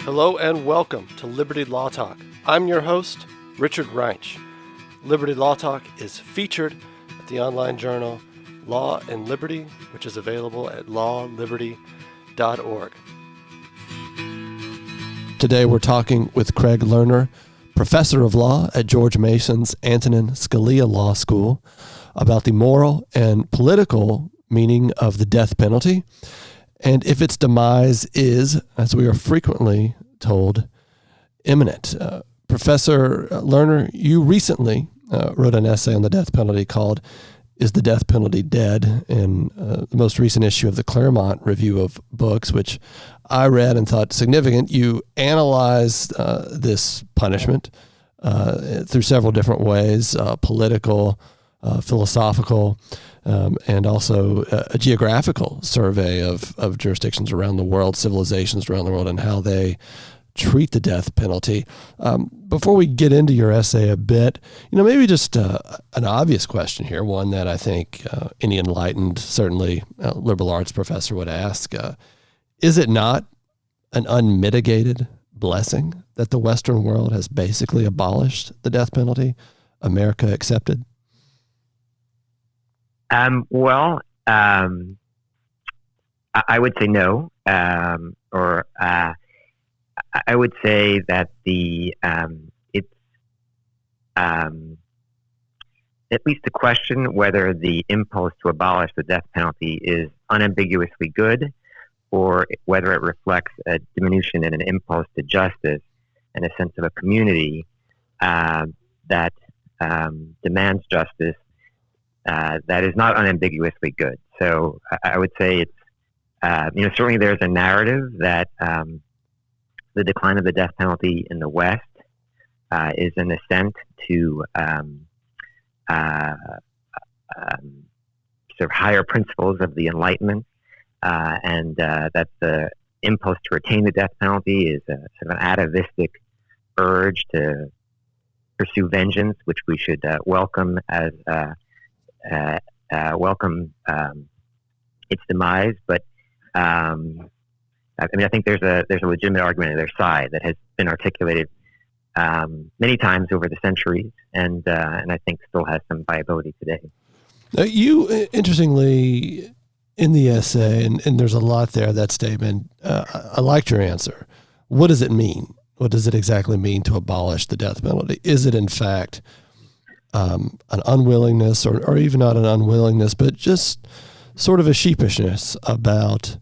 Hello and welcome to Liberty Law Talk. I'm your host, Richard Reinsch. Liberty Law Talk is featured at the online journal Law and Liberty, which is available at lawliberty.org. Today we're talking with Craig Lerner, professor of law at George Mason's Antonin Scalia Law School, about the moral and political meaning of the death penalty, and if its demise is, as we are frequently told, imminent. Professor Lerner, you recently wrote an essay on the death penalty called "Is the Death Penalty Dead?" in the most recent issue of the Claremont Review of Books, which I read and thought significant. You analyzed this punishment through several different ways, political, philosophical, and also a geographical survey of jurisdictions around the world, civilizations around the world, and how they treat the death penalty. Before we get into your essay a bit, maybe just an obvious question here, one that I think any enlightened, certainly liberal arts professor would ask. Is it not an unmitigated blessing that the Western world has basically abolished the death penalty, America accepted? I would say no, or I would say that it's at least a question whether the impulse to abolish the death penalty is unambiguously good, or whether it reflects a diminution in an impulse to justice and a sense of a community that demands justice. That is not unambiguously good. So I would say it's, certainly there's a narrative that the decline of the death penalty in the West is an ascent to sort of higher principles of the Enlightenment, and that the impulse to retain the death penalty is a sort of an atavistic urge to pursue vengeance, which we should welcome as its demise, but I think there's a legitimate argument on their side that has been articulated many times over the centuries, and I think still has some viability today. You, interestingly, in the essay, and there's a lot there, that statement, I liked your answer. What does it mean? What does it exactly mean to abolish the death penalty? Is it, in fact, an unwillingness, or even not an unwillingness, but just sort of a sheepishness about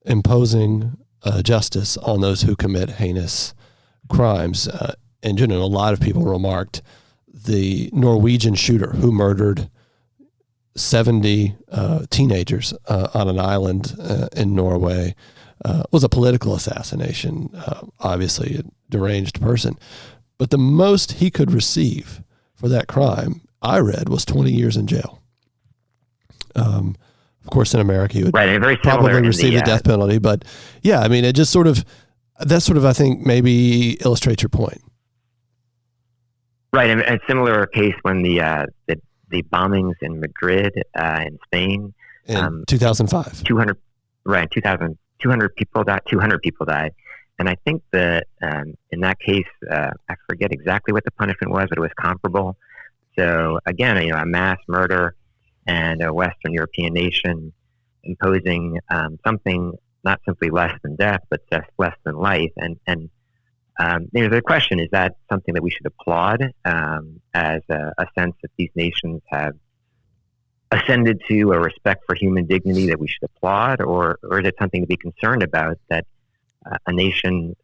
imposing justice on those who commit heinous crimes? In general, a lot of people remarked the Norwegian shooter who murdered 70 teenagers on an island in Norway was a political assassination, obviously a deranged person. But the most he could receive for that crime, I read, was 20 years in jail. Of course, in America, you would probably receive the death penalty. But yeah, it just I think maybe illustrates your point. Right, and a similar case when the bombings in Madrid, in Spain, in 2005, 200 people died. 200 people died. And I think that in that case, I forget exactly what the punishment was, but it was comparable. So again, a mass murder and a Western European nation imposing something not simply less than death, but just less than life. And the question, is that something that we should applaud as a sense that these nations have ascended to a respect for human dignity that we should applaud, or is it something to be concerned about, that a nation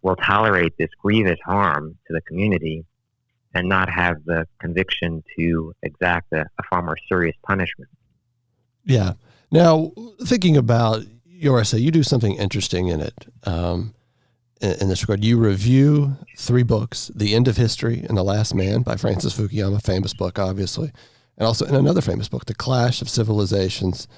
will tolerate this grievous harm to the community and not have the conviction to exact a far more serious punishment? Yeah. Now, thinking about your essay, you do something interesting in it. In this regard, you review 3 books: The End of History and The Last Man by Francis Fukuyama, famous book, obviously, and also in another famous book, The Clash of Civilizations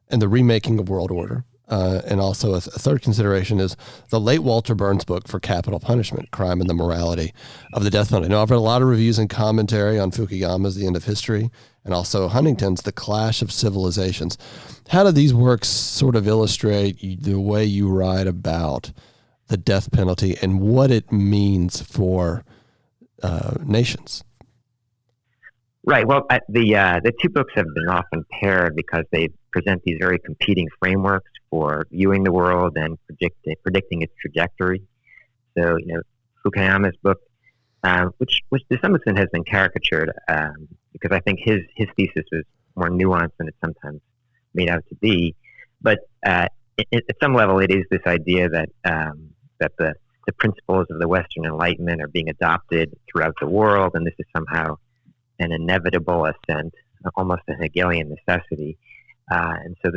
and the Remaking of World Order. And also a third consideration is the late Walter Burns book for capital punishment, Crime and the Morality of the Death Penalty. Now, I've read a lot of reviews and commentary on Fukuyama's The End of History and also Huntington's The Clash of Civilizations. How do these works sort of illustrate the way you write about the death penalty and what it means for nations. Right. Well, the two books have been often paired because they present these very competing frameworks for viewing the world and predicting its trajectory. So, Fukuyama's book, which to some extent has been caricatured, because I think his thesis was more nuanced than it's sometimes made out to be. But at some level, it is this idea that the principles of the Western Enlightenment are being adopted throughout the world, and this is somehow an inevitable ascent, almost a Hegelian necessity. And so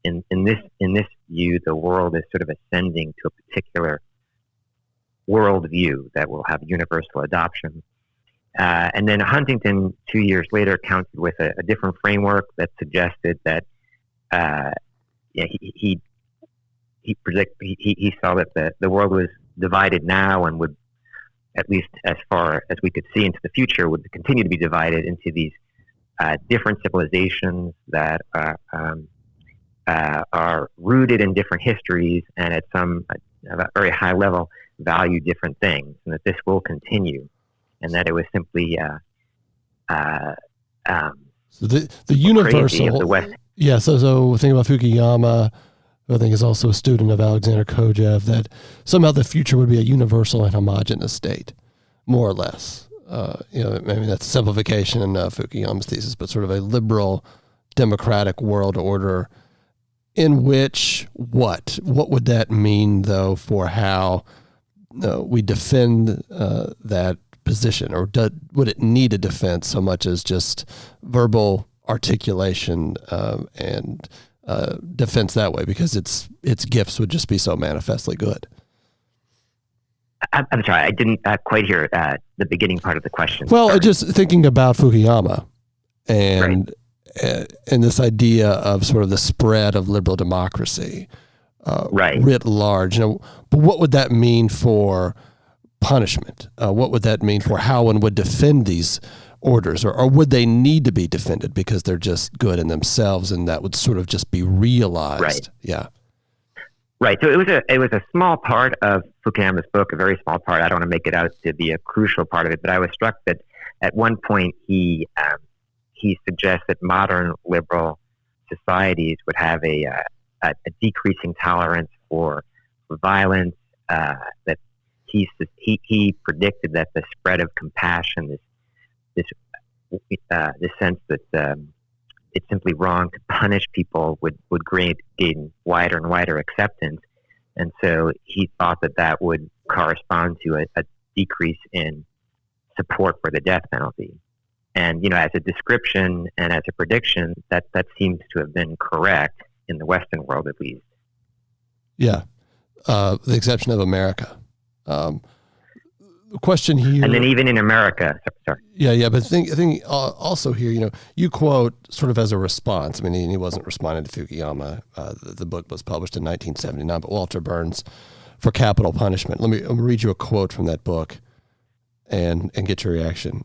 in this view, the world is sort of ascending to a particular worldview that will have universal adoption. And then Huntington, 2 years later, countered with a different framework that suggested that he saw that the world was divided now and would, at least as far as we could see into the future, would continue to be divided into these different civilizations that are rooted in different histories and at a very high level value different things, and that this will continue, and that it was simply so the universal of the West. Yeah, so think about Fukuyama, who I think is also a student of Alexander Kojev, that somehow the future would be a universal and homogeneous state, more or less. Maybe that's a simplification in Fukuyama's thesis, but sort of a liberal, democratic world order in which what would that mean, though, for how we defend that position, or would it need a defense so much as just verbal articulation and defense that way, because its gifts would just be so manifestly good? I'm sorry, I didn't quite hear the beginning part of the question. Well, just thinking about Fukuyama and this idea of sort of the spread of liberal democracy writ large. But what would that mean for punishment? What would that mean for how one would defend these orders, or would they need to be defended because they're just good in themselves, and that would sort of just be realized? Right. Yeah. Right. So it was a small part of Fukuyama's book, a very small part. I don't want to make it out to be a crucial part of it, but I was struck that at one point he suggests that modern liberal societies would have a decreasing tolerance for violence. That he predicted that the spread of compassion, this sense that it's simply wrong to punish people, would gain wider and wider acceptance, and so he thought that would correspond to a decrease in support for the death penalty. And as a description and as a prediction, that seems to have been correct in the Western world, at least. Yeah, the exception of America. The question here, and then even in America, sorry. Yeah, but I think also here, you quote sort of as a response. I mean, he wasn't responding to Fukuyama. The book was published in 1979, but Walter Burns for Capital Punishment. Let me read you a quote from that book, and get your reaction.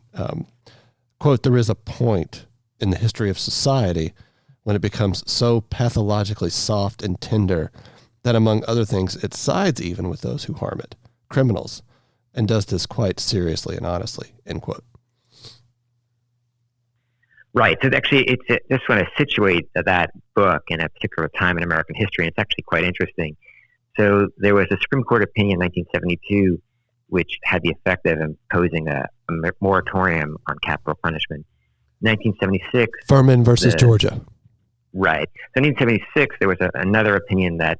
Quote: "There is a point in the history of society when it becomes so pathologically soft and tender that, among other things, it sides even with those who harm it, criminals, and does this quite seriously and honestly," end quote. Right. So actually, just want to situate that book in a particular time in American history, and it's actually quite interesting. So there was a Supreme Court opinion in 1972 which had the effect of imposing a moratorium on capital punishment. 1976... Furman versus Georgia. Right. So in 1976, there was another opinion that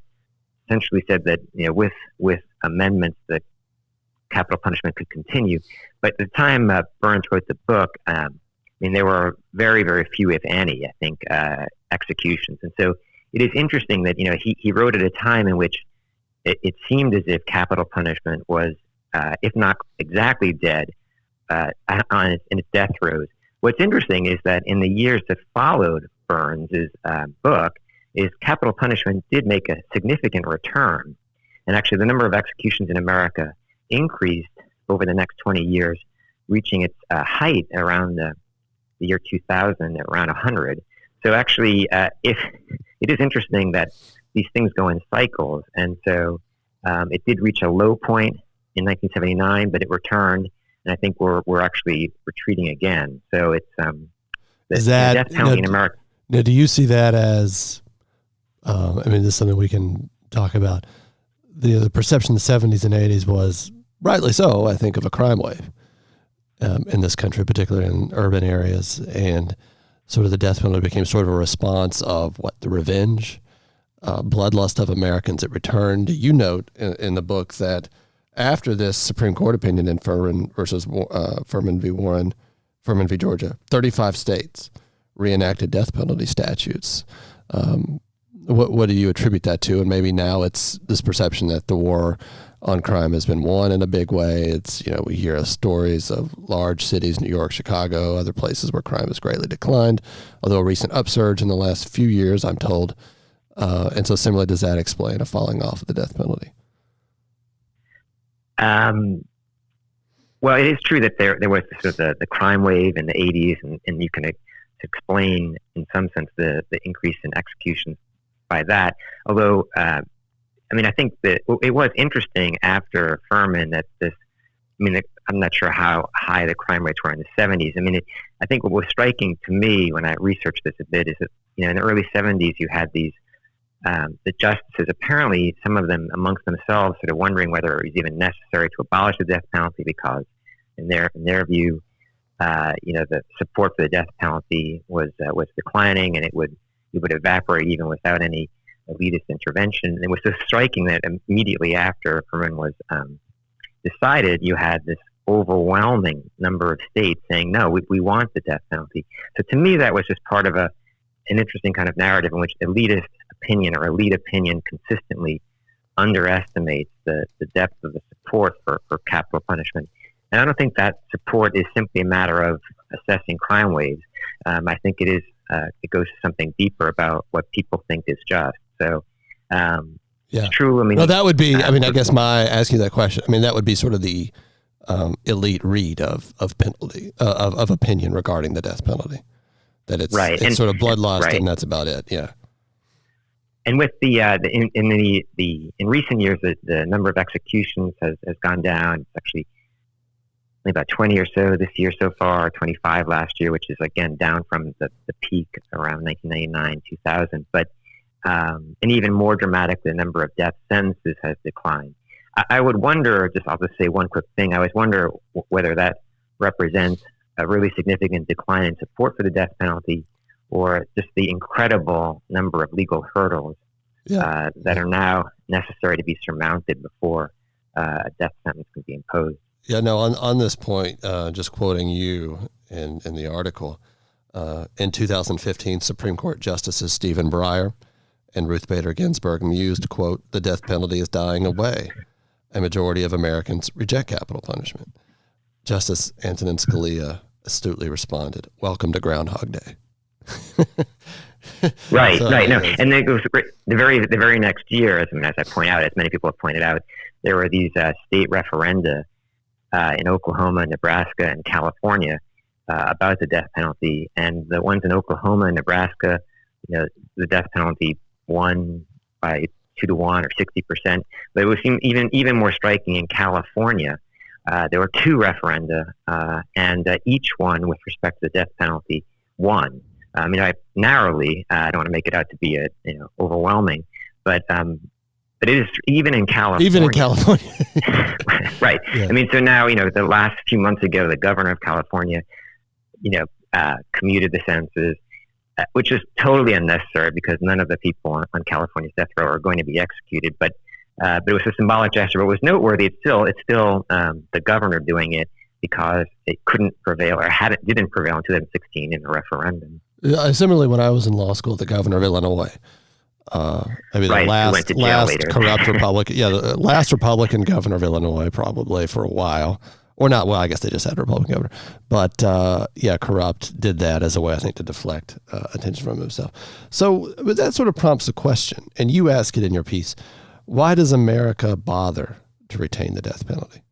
essentially said that with amendments that capital punishment could continue. But at the time Burns wrote the book, there were very, very few, if any, I think, executions. And so it is interesting that, he wrote at a time in which it seemed as if capital punishment was, if not exactly dead, in its death throes. What's interesting is that in the years that followed Burns' book, is capital punishment did make a significant return. And actually the number of executions in America increased over the next 20 years, reaching its height around the year 2000, around 100. So actually, if it is interesting that these things go in cycles, and so It did reach a low point in 1979, but it returned, and I think we're actually retreating again. So it's the death penalty in America. Now, do you see that as? This is something we can talk about. The perception in the 70s and 80s was, rightly so, I think, of a crime wave in this country, particularly in urban areas, and sort of the death penalty became sort of a response of the revenge, bloodlust of Americans. It returned. You note in the book that after this Supreme Court opinion in Furman v. Georgia, 35 states reenacted death penalty statutes. What do you attribute that to? And maybe now it's this perception that the war on crime has been won in a big way. It's, we hear stories of large cities, New York, Chicago, other places where crime has greatly declined, although a recent upsurge in the last few years, I'm told. And so similarly, does that explain a falling off of the death penalty? Well, it is true that there was sort of the crime wave in the 80s, and you can explain in some sense the increase in executions by that. Although, I think that it was interesting after Furman that I'm not sure how high the crime rates were in the 70s. I think what was striking to me when I researched this a bit is that, in the early 70s, you had these, the justices, apparently some of them amongst themselves sort of wondering whether it was even necessary to abolish the death penalty because in their view, the support for the death penalty was declining, and it would evaporate even without any elitist intervention. And it was so striking that immediately after Furman was decided, you had this overwhelming number of states saying, no, we want the death penalty. So to me, that was just part of an interesting kind of narrative in which elitist opinion or elite opinion consistently underestimates the depth of the support for capital punishment. And I don't think that support is simply a matter of assessing crime waves. I think it goes to something deeper about what people think is just. So it's true. Well, that would be, I guess my asking that question, that would be sort of the elite read of penalty, of opinion regarding the death penalty. That it's, right. It's sort of bloodlust, right, and that's about it. Yeah. And with in recent years, the number of executions has gone down. It's actually about 20 or so this year so far, 25 last year, which is again down from the peak around 1999, 2000. But and even more dramatic, the number of death sentences has declined. I would wonder, I'll just say one quick thing. I always wonder whether that represents a really significant decline in support for the death penalty, or just the incredible number of legal hurdles that are now necessary to be surmounted before a death sentence can be imposed. Yeah, no, on this point, just quoting you in the article, in 2015, Supreme Court Justices Stephen Breyer and Ruth Bader Ginsburg mused, quote, "The death penalty is dying away. A majority of Americans reject capital punishment." Justice Antonin Scalia astutely responded, "Welcome to Groundhog Day." Right. No, and then it was the very next year, as I point out, as many people have pointed out, there were these state referenda in Oklahoma, Nebraska, and California about the death penalty. And the ones in Oklahoma and Nebraska, the death penalty won by 2-1 or 60%. But it was even more striking in California. There were 2 referenda, and each one, with respect to the death penalty, won. Narrowly. I don't want to make it out to be overwhelming, but it is even in California. Even in California, right? Yeah. So now the last few months ago, the governor of California, commuted the sentences, which is totally unnecessary because none of the people on California's death row are going to be executed. But it was a symbolic gesture. But it was noteworthy. It's still the governor doing it because it couldn't prevail or didn't prevail in 2016 in a referendum. Similarly, when I was in law school, the governor of Illinois, the last corrupt Republican, the last Republican governor of Illinois, probably for a while, or not. Well, I guess they just had a Republican governor, but corrupt, did that as a way, I think, to deflect attention from himself. So, but that sort of prompts a question, and you ask it in your piece: why does America bother to retain the death penalty?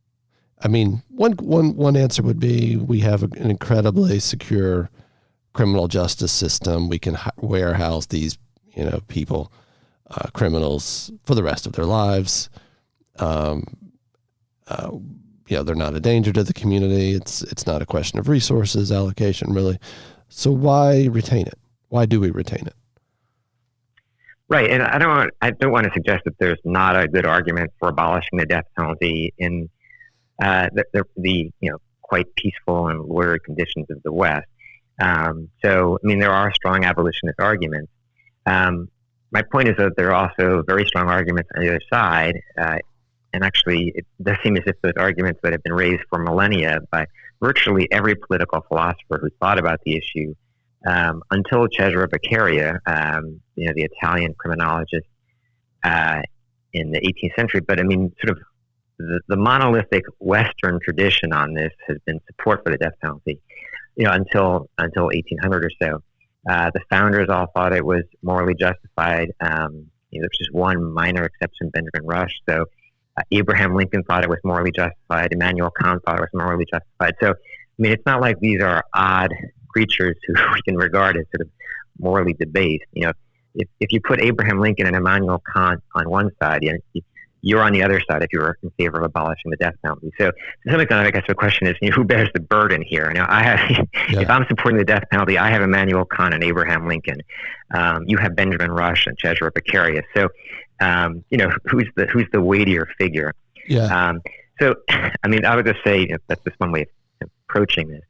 One answer would be we have an incredibly secure criminal justice system. We can warehouse these, people, criminals for the rest of their lives. they're not a danger to the community. It's not a question of resources allocation, really. So why retain it? Why do we retain it? Right, and I don't want to suggest that there's not a good argument for abolishing the death penalty in the quite peaceful and ordered conditions of the West. So, I mean, there are strong abolitionist arguments. My point is that there are also very strong arguments on the other side, and actually it does seem as if those arguments that have been raised for millennia by virtually every political philosopher who thought about the issue, until Cesare Beccaria, the Italian criminologist in the 18th century. But I mean, sort of the monolithic Western tradition on this has been support for the death penalty, until 1800 or so. The founders all thought it was morally justified. There's just one minor exception, Benjamin Rush. So Abraham Lincoln thought it was morally justified. Immanuel Kant thought it was morally justified. So, I mean, it's not like these are odd creatures who we can regard as sort of morally debased. If you put Abraham Lincoln and Immanuel Kant on one side, you're on the other side if you're in favor of abolishing the death penalty. So, to some extent, I guess the question is, who bears the burden here? If I'm supporting the death penalty, I have Immanuel Kant and Abraham Lincoln. You have Benjamin Rush and Cesare Beccaria. So, who's the weightier figure? Yeah. So, I mean, I would just say that's just one way of approaching this.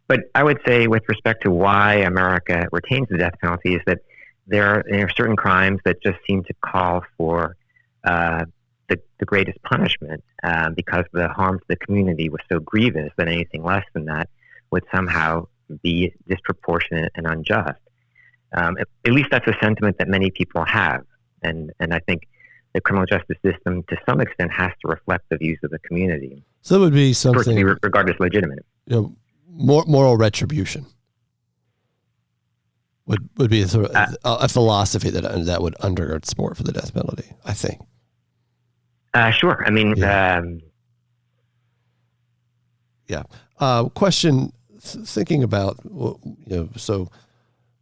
But I would say, with respect to why America retains the death penalty, is that there are certain crimes that just seem to call for the greatest punishment, because the harm to the community was so grievous that anything less than that would somehow be disproportionate and unjust. At least that's a sentiment that many people have, and I think the criminal justice system, to some extent, has to reflect the views of the community. So it would be something to be regarded as legitimate. Moral retribution would be sort of a philosophy that would undergird support for the death penalty, I think. Sure. I mean, question. Thinking about so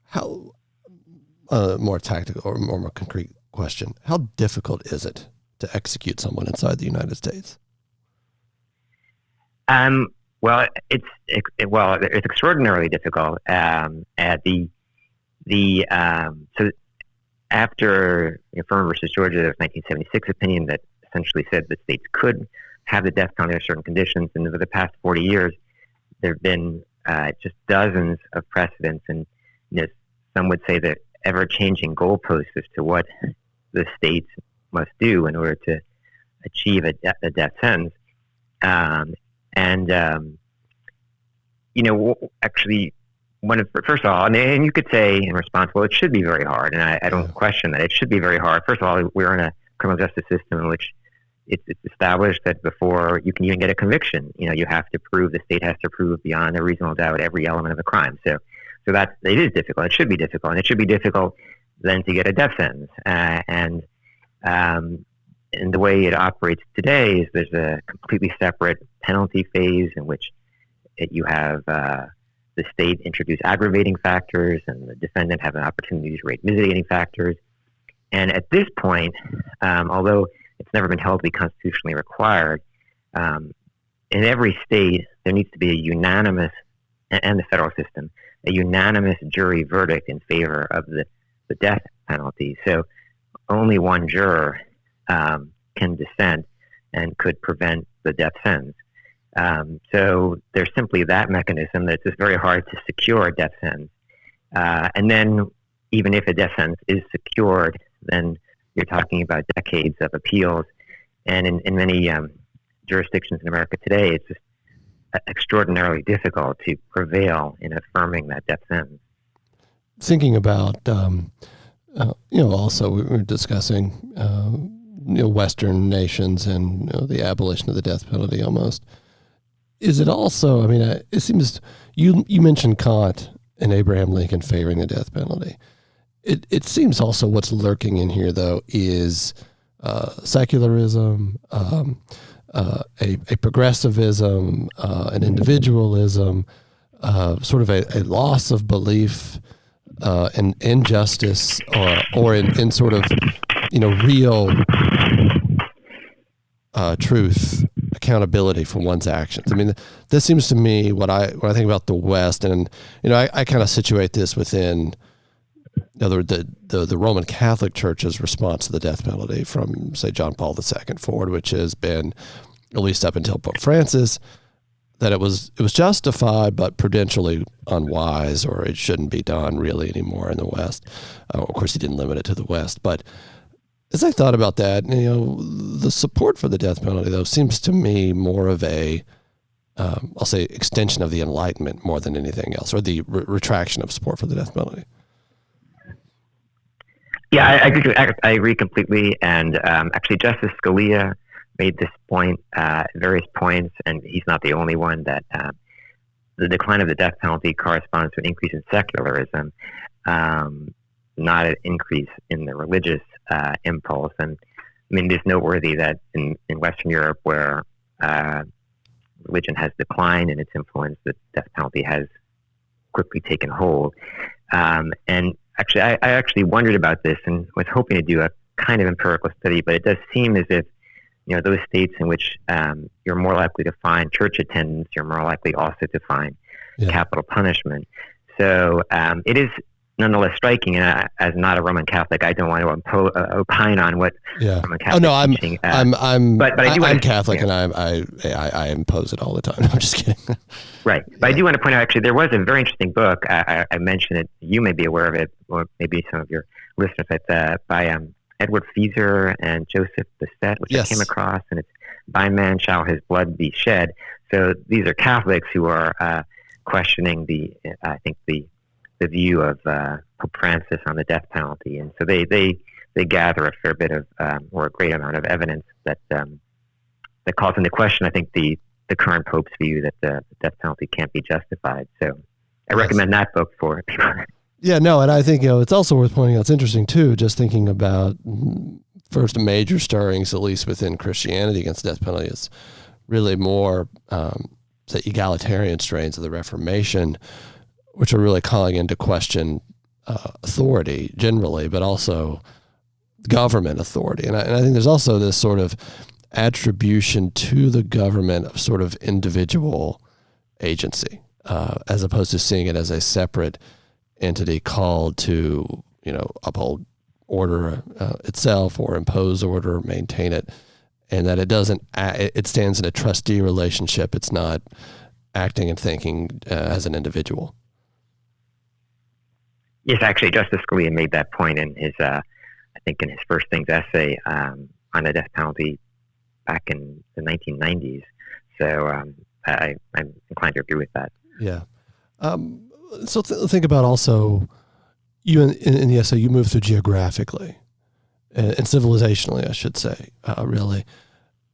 how more tactical or more concrete question: how difficult is it to execute someone inside the United States? Well, it's extraordinarily difficult. So after Furman versus Georgia, there was 1976 opinion that essentially said that states could have the death penalty under certain conditions, and over the past 40 years, there have been just dozens of precedents, and some would say that ever-changing goalposts as to what the states must do in order to achieve a death sentence. Actually, first of all, and you could say in response, well, it should be very hard, and I don't question that. It should be very hard. First of all, we're in a criminal justice system in which it's established that before you can even get a conviction, you have to prove, the state has to prove beyond a reasonable doubt every element of the crime. So it is difficult. It should be difficult, and it should be difficult then to get a death sentence. And the way it operates today is there's a completely separate penalty phase in which you have the state introduce aggravating factors, and the defendant have an opportunity to rate mitigating factors. And at this point, although it's never been held to be constitutionally required, in every state there needs to be a unanimous, and the federal system, a unanimous jury verdict in favor of the death penalty. So only one juror can dissent and could prevent the death sentence. So there's simply that mechanism that it's just very hard to secure a death sentence. And then even if a death sentence is secured, then you're talking about decades of appeals. And in many jurisdictions in America today, it's just extraordinarily difficult to prevail in affirming that death sentence. Thinking about, also we were discussing, Western nations and the abolition of the death penalty almost. Is it also, it seems, you mentioned Kant and Abraham Lincoln favoring the death penalty. It seems also what's lurking in here, though, is secularism, a progressivism, an individualism, sort of a loss of belief in injustice or in sort of, real truth, accountability for one's actions. I mean, this seems to me when I think about the West, and I kind of situate this within the Roman Catholic Church's response to the death penalty from, say, John Paul II forward, which has been, at least up until Pope Francis, that it was justified but prudentially unwise, or it shouldn't be done really anymore in the West. Of course, he didn't limit it to the West, but as I thought about that, the support for the death penalty, though, seems to me more of a, I'll say, extension of the Enlightenment more than anything else, or the retraction of support for the death penalty. Yeah, I agree completely. And actually, Justice Scalia made this point at various points, and he's not the only one, that the decline of the death penalty corresponds to an increase in secularism, not an increase in the religious impulse. And I mean, it's noteworthy that in Western Europe, where religion has declined in its influence, the death penalty has quickly taken hold. And actually, I actually wondered about this and was hoping to do a kind of empirical study, but it does seem as if those states in which you're more likely to find church attendance, you're more likely also to find capital punishment. So it is nonetheless striking, and as not a Roman Catholic, I don't want to opine on what Roman Catholic teaching. I'm Catholic, and I impose it all the time. I'm just kidding. Right, but I do want to point out, actually, there was a very interesting book. I mentioned it. You may be aware of it, or maybe some of your listeners. It's by Edward Feser and Joseph Bassett, which I came across, and it's "By Man Shall His Blood Be Shed." So these are Catholics who are questioning the view of Pope Francis on the death penalty, and so they gather a fair bit of or a great amount of evidence that calls into question, I think, the current Pope's view that the death penalty can't be justified. So I recommend that book for people. Yeah, no, and I think it's also worth pointing out. It's interesting too, just thinking about first major stirrings, at least within Christianity, against the death penalty is really more the egalitarian strains of the Reformation, which are really calling into question authority generally, but also government authority. And I think there's also this sort of attribution to the government of sort of individual agency, as opposed to seeing it as a separate entity called to, uphold order itself or impose order, maintain it, and that it stands in a trustee relationship. It's not acting and thinking as an individual. Yes, actually, Justice Scalia made that point in his, I think, in his First Things essay on the death penalty back in the 1990s. So I'm inclined to agree with that. Yeah. So think about also, you in the essay, you move through geographically and civilizationally, I should say, really,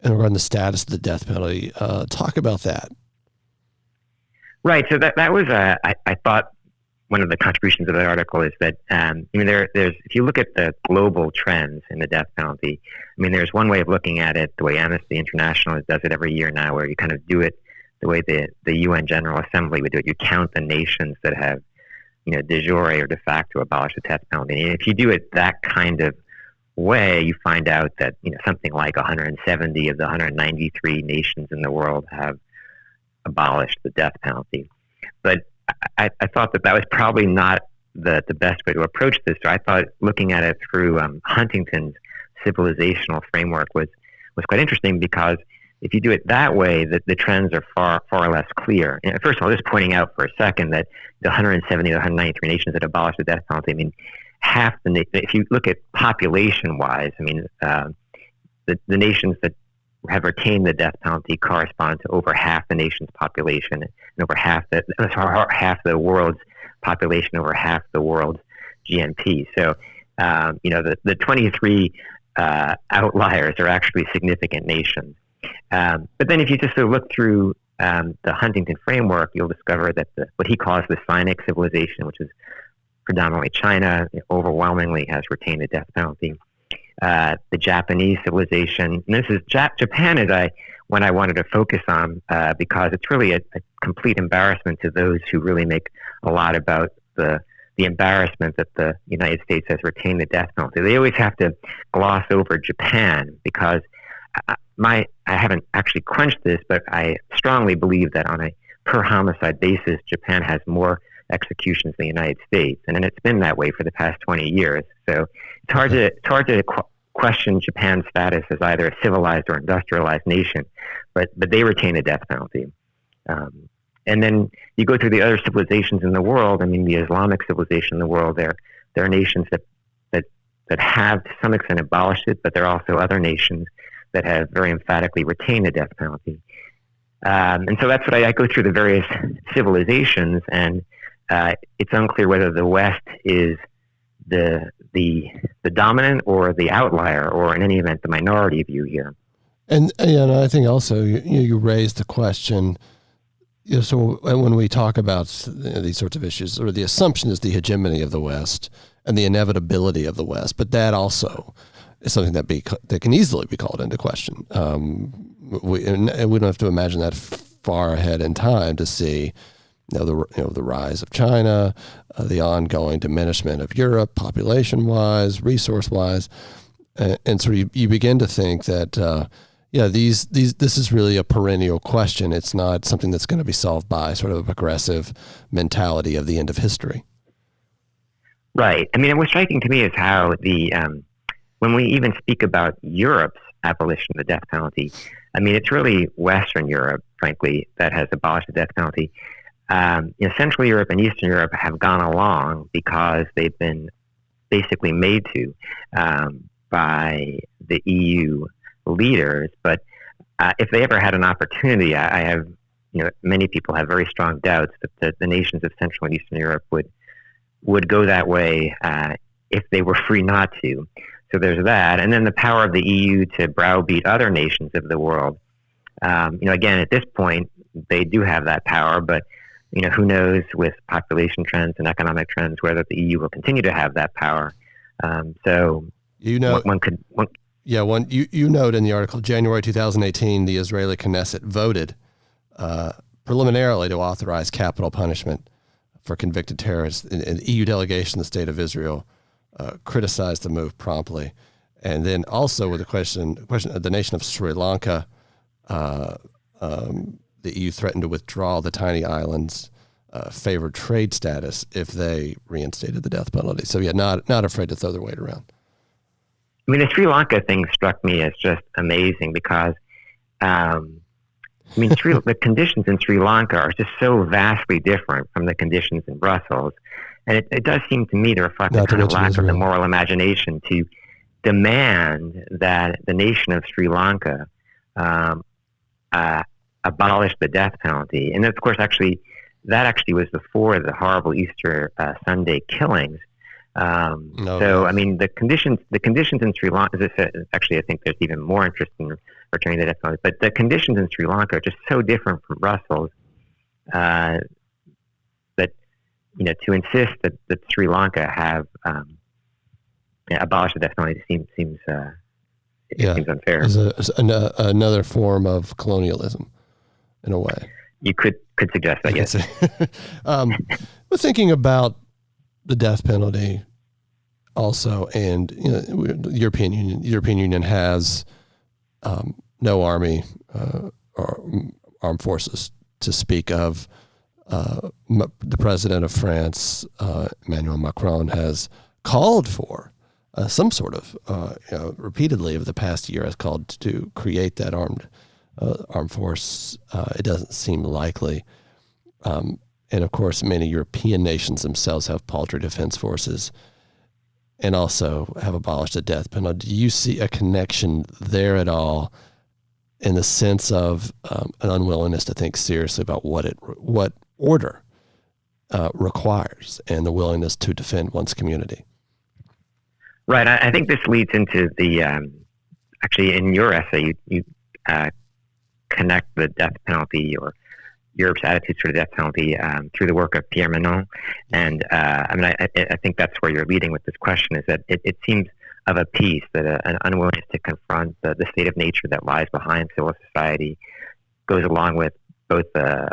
in regard to the status of the death penalty. Talk about that. Right. So that was, I thought, one of the contributions of the article is that, there's, if you look at the global trends in the death penalty, there's one way of looking at it, the way Amnesty International does it every year now, where you kind of do it the way the UN General Assembly would do it. You count the nations that have, de jure or de facto abolished the death penalty. And if you do it that kind of way, you find out that, something like 170 of the 193 nations in the world have abolished the death penalty. But I thought that was probably not the best way to approach this. So I thought looking at it through Huntington's civilizational framework was quite interesting, because if you do it that way, the trends are far less clear. And first of all, just pointing out for a second that the 170 or 193 nations that abolished the death penalty, half if you look at population-wise, the nations that have retained the death penalty correspond to over half the nation's population, and over half the world's population, over half the world's GNP. So, the 23 outliers are actually significant nations. But then if you just sort of look through the Huntington framework, you'll discover that what he calls the Sinic civilization, which is predominantly China, overwhelmingly has retained the death penalty. The Japanese civilization, and this is Japan is one I wanted to focus on because it's really a complete embarrassment to those who really make a lot about the embarrassment that the United States has retained the death penalty. They always have to gloss over Japan, because I haven't actually crunched this, but I strongly believe that on a per homicide basis, Japan has more executions than the United States, and it's been that way for the past 20 years. So it's hard to question Japan's status as either a civilized or industrialized nation, but they retain a death penalty. And then you go through the other civilizations in the world. I mean, the Islamic civilization in the world, there are nations that have to some extent abolished it, but there are also other nations that have very emphatically retained the death penalty. And so that's what I go through the various civilizations, and it's unclear whether the West is the dominant or the outlier, or in any event, the minority view here. And I think also you raised the question. So when we talk about these sorts of issues, or the assumption is the hegemony of the West and the inevitability of the West, but that also is something that can easily be called into question. We don't have to imagine that far ahead in time to see, the rise of China, the ongoing diminishment of Europe, population-wise, resource-wise, and so you begin to think that. This is really a perennial question. It's not something that's going to be solved by sort of a progressive mentality of the end of history. Right. I mean, what's striking to me is how when we even speak about Europe's abolition of the death penalty, I mean, it's really Western Europe, frankly, that has abolished the death penalty. Central Europe and Eastern Europe have gone along because they've been basically made to by the EU leaders, but if they ever had an opportunity, I have, many people have very strong doubts that the nations of Central and Eastern Europe would go that way if they were free not to. So there's that, and then the power of the EU to browbeat other nations of the world. Again, at this point, they do have that power, but who knows with population trends and economic trends whether the EU will continue to have that power. You note in the article, January 2018, the Israeli Knesset voted preliminarily to authorize capital punishment for convicted terrorists. And the EU delegation in the State of Israel criticized the move promptly. And then also with the question of the nation of Sri Lanka, the EU threatened to withdraw the tiny island's favored trade status if they reinstated the death penalty. So not afraid to throw their weight around. I mean, the Sri Lanka thing struck me as just amazing because, the conditions in Sri Lanka are just so vastly different from the conditions in Brussels. And it does seem to me to reflect a kind of lack of the moral imagination to demand that the nation of Sri Lanka abolish the death penalty. And of course, that actually was before the horrible Easter Sunday killings. I mean, the conditions in Sri Lanka, as I said, actually, I think there's even more interest in returning the death penalty, but the conditions in Sri Lanka are just so different from Brussels that, to insist that Sri Lanka have abolished the death penalty seems unfair. It's another form of colonialism, in a way. You could suggest that, yes. We're thinking about the death penalty also, and the European Union has no army or armed forces to speak of. The president of France, Emmanuel Macron, has called for some sort of repeatedly over the past year has called to create that armed force. It doesn't seem likely. And of course, many European nations themselves have paltry defense forces and also have abolished the death penalty. Do you see a connection there at all in the sense of an unwillingness to think seriously about what order requires and the willingness to defend one's community? Right. I think this leads into the, actually in your essay, you connect the death penalty or Europe's attitudes toward the death penalty through the work of Pierre Manon. And I think that's where you're leading with this question, is that it seems of a piece that an unwillingness to confront the state of nature that lies behind civil society goes along with both an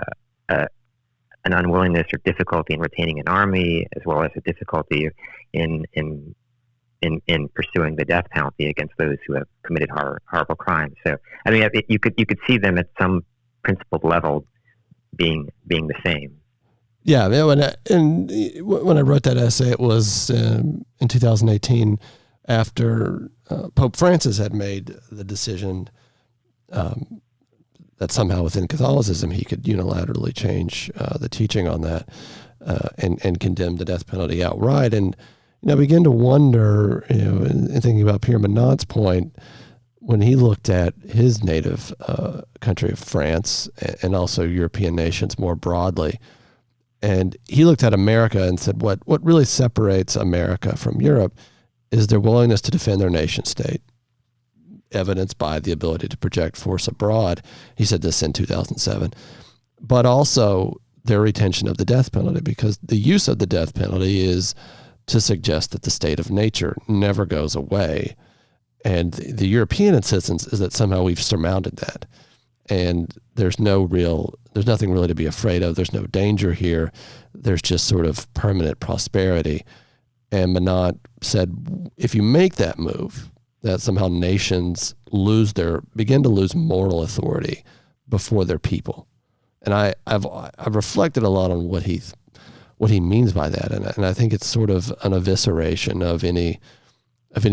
unwillingness or difficulty in retaining an army, as well as a difficulty in in pursuing the death penalty against those who have committed horrible crimes. So, I mean, you could see them at some principled level being the same. Yeah, when I wrote that essay, it was in 2018 after Pope Francis had made the decision that somehow within Catholicism he could unilaterally change the teaching on that and condemn the death penalty outright. And I begin to wonder, in thinking about Pierre Menard's point, when he looked at his native country of France and also European nations more broadly, and he looked at America and said, what really separates America from Europe is their willingness to defend their nation state, evidenced by the ability to project force abroad. He said this in 2007, but also their retention of the death penalty, because the use of the death penalty is to suggest that the state of nature never goes away. And the European insistence is that somehow we've surmounted that. And there's nothing really to be afraid of. There's no danger here. There's just sort of permanent prosperity. And Menard said, if you make that move, that somehow nations begin to lose moral authority before their people. And I've reflected a lot on what he means by that, and I think it's sort of an evisceration of any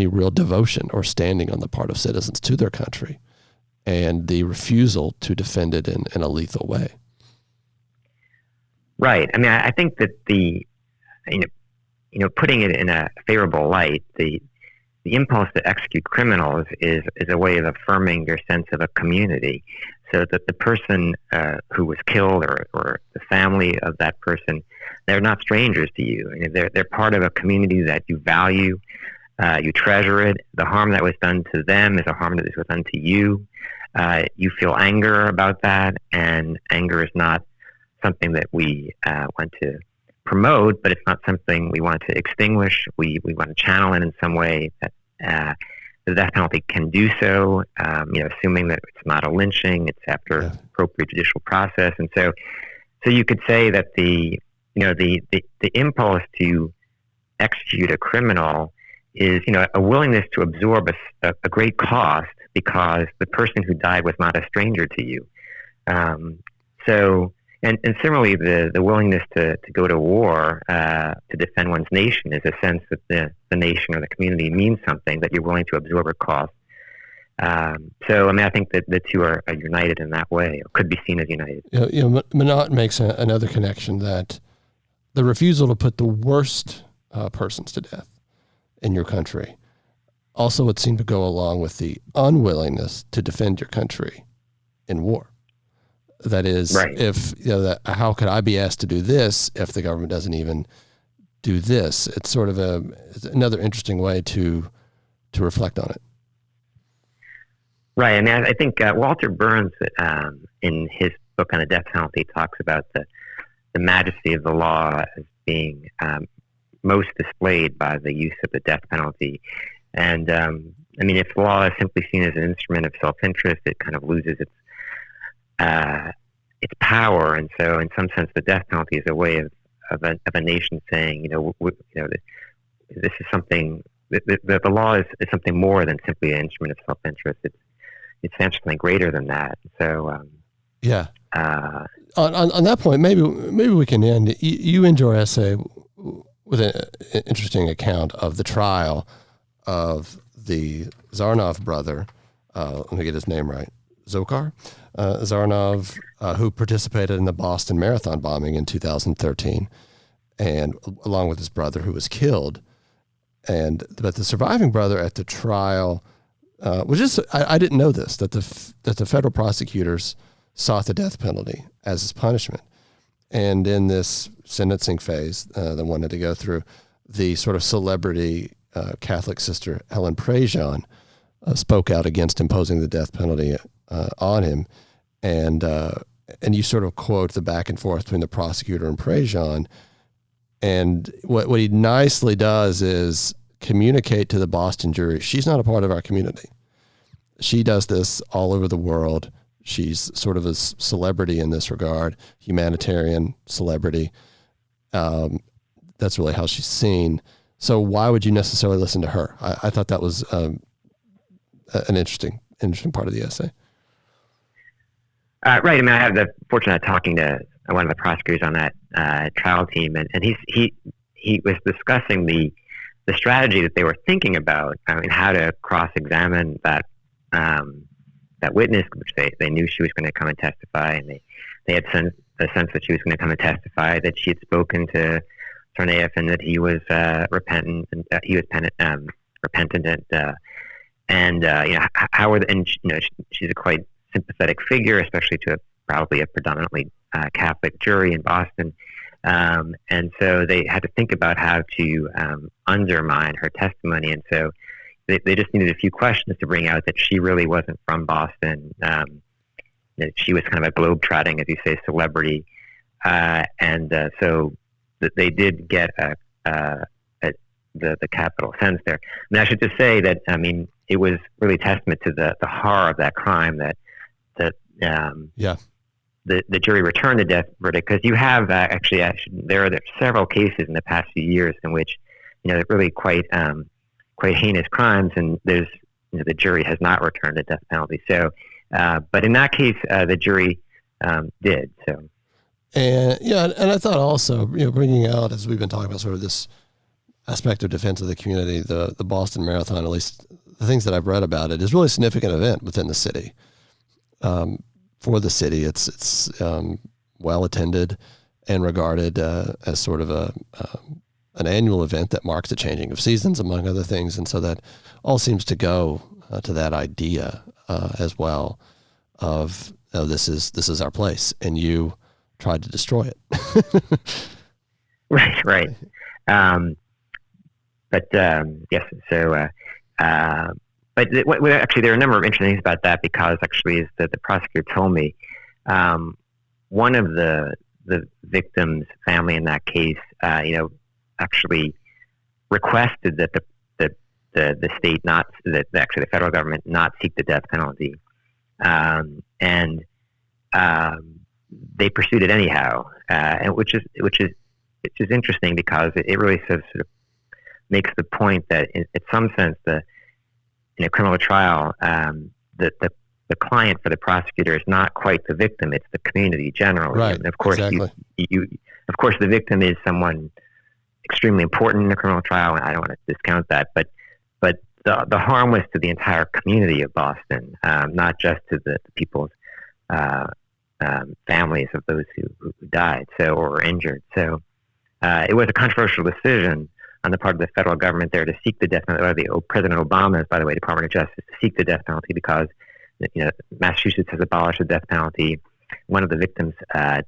real devotion or standing on the part of citizens to their country, and the refusal to defend it in a lethal way. Right. I mean, I think that putting it in a favorable light, the impulse to execute criminals is a way of affirming your sense of a community, so that the person who was killed or the family of that person, they're not strangers to you. I mean, they're part of a community that you value, you treasure it. The harm that was done to them is a harm that was done to you. You feel anger about that, and anger is not something that we want to promote, but it's not something we want to extinguish. We want to channel it in some way that the death penalty can do so, assuming that it's not a lynching, it's after appropriate judicial process. And so you could say that the impulse to execute a criminal is, a willingness to absorb a great cost because the person who died was not a stranger to you. And similarly, the willingness to go to war to defend one's nation is a sense that the nation or the community means something, that you're willing to absorb a cost. So, I mean, I think that the two are united in that way, or could be seen as united. Menard makes another connection that the refusal to put the worst persons to death in your country also would seem to go along with the unwillingness to defend your country in war. That is, right. If how could I be asked to do this if the government doesn't even do this? It's sort of another interesting way to reflect on it. Right. I mean, I think Walter Burns, in his book on the death penalty, talks about the majesty of the law as being most displayed by the use of the death penalty. And I mean, if the law is simply seen as an instrument of self-interest, it kind of loses its power, and so in some sense, the death penalty is a way of a nation saying, this is something. The law is something more than simply an instrument of self-interest. It's something greater than that. So, on that point, maybe we can end. You end your essay with an interesting account of the trial of the Zarnov brother. Let me get his name right. Dzhokhar Zarnov, who participated in the Boston Marathon bombing in 2013, and along with his brother, who was killed. But the surviving brother at the trial was just, I didn't know this, that the federal prosecutors sought the death penalty as his punishment. And in this sentencing phase, they wanted to go through, the sort of celebrity Catholic sister Helen Prejean spoke out against imposing the death penalty on him, and you sort of quote the back and forth between the prosecutor and Prejean, and what he nicely does is communicate to the Boston jury, she's not a part of our community. She does this all over the world. She's sort of a celebrity in this regard, humanitarian celebrity. That's really how she's seen. So why would you necessarily listen to her? I thought that was an interesting part of the essay. Right. I mean, I have the fortune of talking to one of the prosecutors on that trial team, and he was discussing the strategy that they were thinking about, how to cross-examine that witness, which they knew she was going to come and testify, and they had a sense that she was going to come and testify, that she had spoken to Tsarnaev, and that he was repentant, and she's a quite sympathetic figure, especially to probably a predominantly Catholic jury in Boston. And so they had to think about how to undermine her testimony. And so they just needed a few questions to bring out that she really wasn't from Boston, that she was kind of a globe-trotting, as you say, celebrity. So they did get the capital sentence there. And I should just say that, it was really testament to the horror of that crime that the jury returned the death verdict, because you have there are several cases in the past few years in which they're really quite heinous crimes, and there's the jury has not returned the death penalty. So, but in that case, the jury did. So, and I thought also bringing out, as we've been talking about, sort of this aspect of defense of the community, the Boston Marathon, at least the things that I've read about it, is really a significant event within the city. For the city, it's well attended and regarded as sort of an annual event that marks the changing of seasons, among other things, and so that all seems to go to that idea as well of this is our place, and you tried to destroy it. Right. Yes. So. But actually, there are a number of interesting things about that, because actually, as the prosecutor told me, one of the victim's family in that case, actually requested that the state the federal government not seek the death penalty, and they pursued it anyhow, and which is interesting, because it really sort of makes the point that in some sense in a criminal trial, the client for the prosecutor is not quite the victim; it's the community generally. Right. And of course, exactly. Of course, the victim is someone extremely important in a criminal trial, and I don't want to discount that. But the harm was to the entire community of Boston, not just to the people's families of those who died or were injured. So it was a controversial decision on the part of the federal government there to seek the death penalty. President Obama's, by the way, Department of Justice, to seek the death penalty, because Massachusetts has abolished the death penalty. One of the victims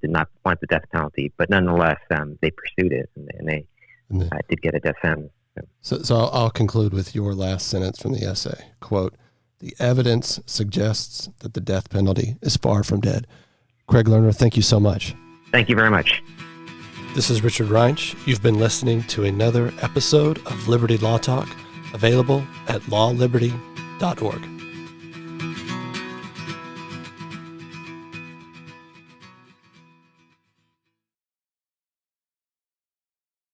did not want the death penalty, but nonetheless, they pursued it, and they did get a death sentence. So I'll conclude with your last sentence from the essay. Quote, "The evidence suggests that the death penalty is far from dead." Craig Lerner, thank you so much. Thank you very much. This is Richard Reinsch. You've been listening to another episode of Liberty Law Talk, available at lawliberty.org.